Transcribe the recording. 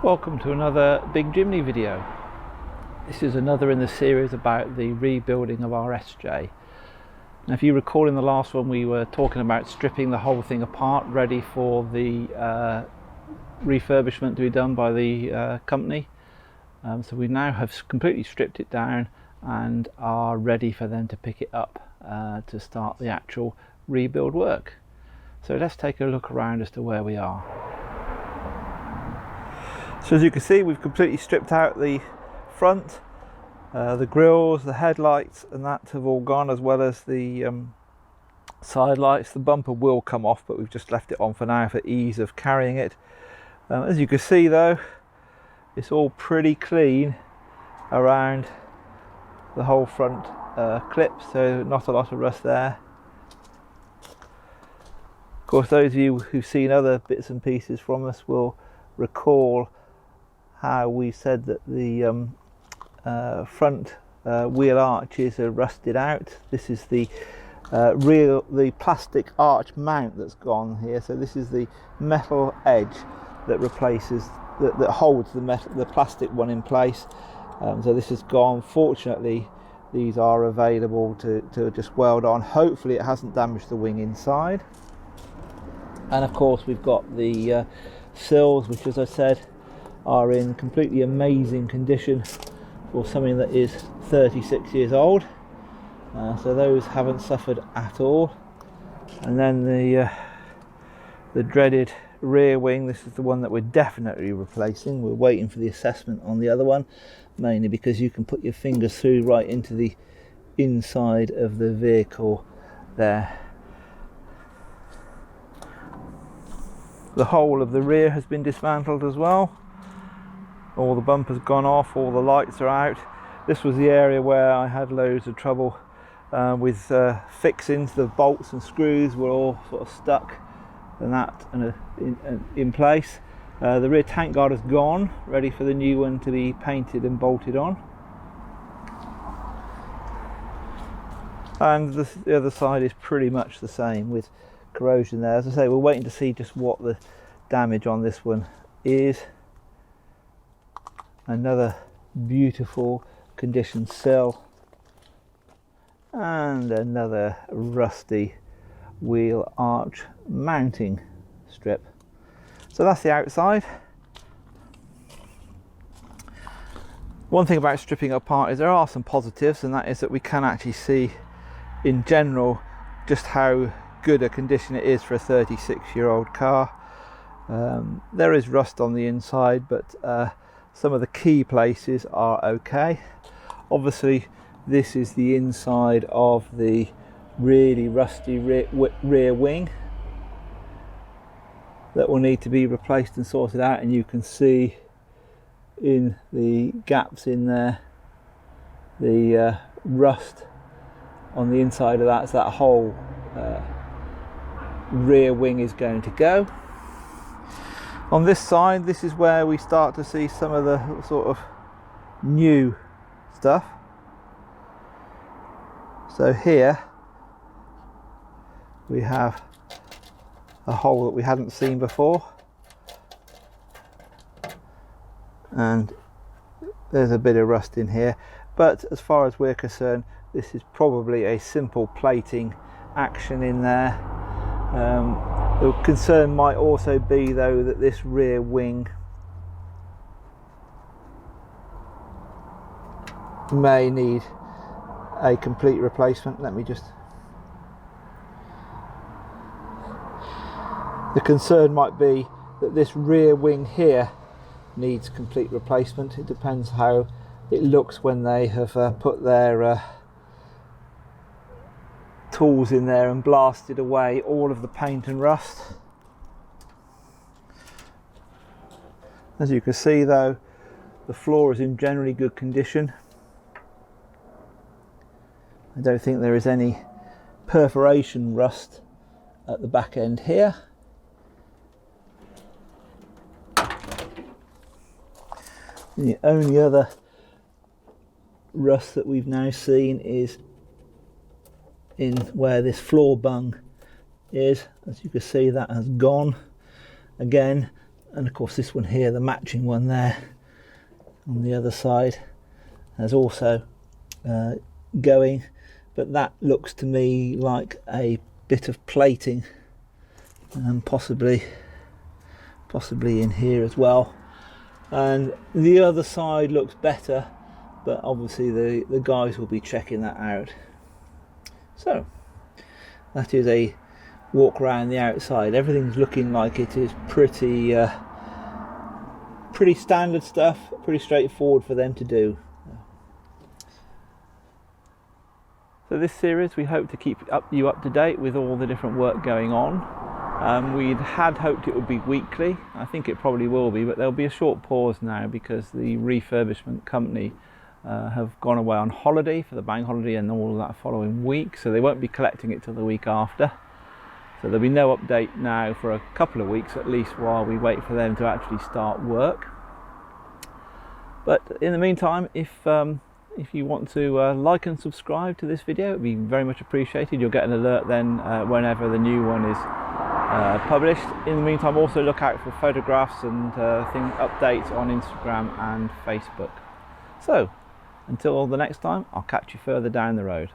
Welcome to another Big Jimny video. This is another in the series about the rebuilding of our SJ. Now, if you recall, in the last one we were talking about stripping the whole thing apart, ready for the refurbishment to be done by the company. So we now have completely stripped it down and are ready for them to pick it up to start the actual rebuild work. So let's take a look around as to where we are. So as you can see, we've completely stripped out the front, the grills, the headlights and that have all gone, as well as the side lights. The bumper will come off, but we've just left it on for now for ease of carrying it. As you can see though, it's all pretty clean around the whole front clip, so not a lot of rust there. Of course, those of you who've seen other bits and pieces from us will recall how we said that the front wheel arches are rusted out. This is the plastic arch mount that's gone here. So this is the metal edge that replaces that holds the plastic one in place. So this is gone. Fortunately, these are available to just weld on. Hopefully it hasn't damaged the wing inside. And of course we've got the sills, which, as I said, are in completely amazing condition for something that is 36 years old. So those haven't suffered at all. And then the dreaded rear wing, this is the one that we're definitely replacing. We're waiting for the assessment on the other one, mainly because you can put your fingers through right into the inside of the vehicle there. The whole of the rear has been dismantled as well. All the bumpers gone off, all the lights are out. This was the area where I had loads of trouble with fixings. The bolts and screws were all sort of stuck and that in place. The rear tank guard is gone, ready for the new one to be painted and bolted on. And the other side is pretty much the same, with corrosion there. As I say, we're waiting to see just what the damage on this one is. Another beautiful condition sill and another rusty wheel arch mounting strip. So that's the outside. One thing about stripping apart is there are some positives, and that is that we can actually see in general just how good a condition it is for a 36-year-old car. There is rust on the inside, but some of the key places are okay. Obviously this is the inside of the really rusty rear wing that will need to be replaced and sorted out, and you can see in the gaps in there the rust on the inside of that. So that whole rear wing is going to go. On this side, this is where we start to see some of the sort of new stuff. So here we have a hole that we hadn't seen before. and there's a bit of rust in here, but as far as we're concerned, this is probably a simple plating action in there. The concern might also be though that this rear wing may need a complete replacement. Let me just... The concern might be that this rear wing here needs complete replacement. It depends how it looks when they have put their tools in there and blasted away all of the paint and rust. As you can see though, the floor is in generally good condition. I don't think there is any perforation rust at the back end here. The only other rust that we've now seen is in where this floor bung is. As you can see, that has gone again, and of course this one here, the matching one there on the other side, has also going, but that looks to me like a bit of plating, and possibly in here as well. And the other side looks better, but obviously the guys will be checking that out. So that is a walk around the outside. Everything's looking like it is pretty standard stuff, pretty straightforward for them to do. So this series, we hope to keep you up to date with all the different work going on. We had hoped it would be weekly. I think it probably will be, but there'll be a short pause now because the refurbishment company have gone away on holiday for the bank holiday and all of that following week, so they won't be collecting it till the week after. So there'll be no update now for a couple of weeks at least, while we wait for them to actually start work. But in the meantime, if you want to like and subscribe to this video, it'd be very much appreciated. You'll get an alert then whenever the new one is published. In the meantime, also look out for photographs and updates on Instagram and Facebook. So until the next time, I'll catch you further down the road.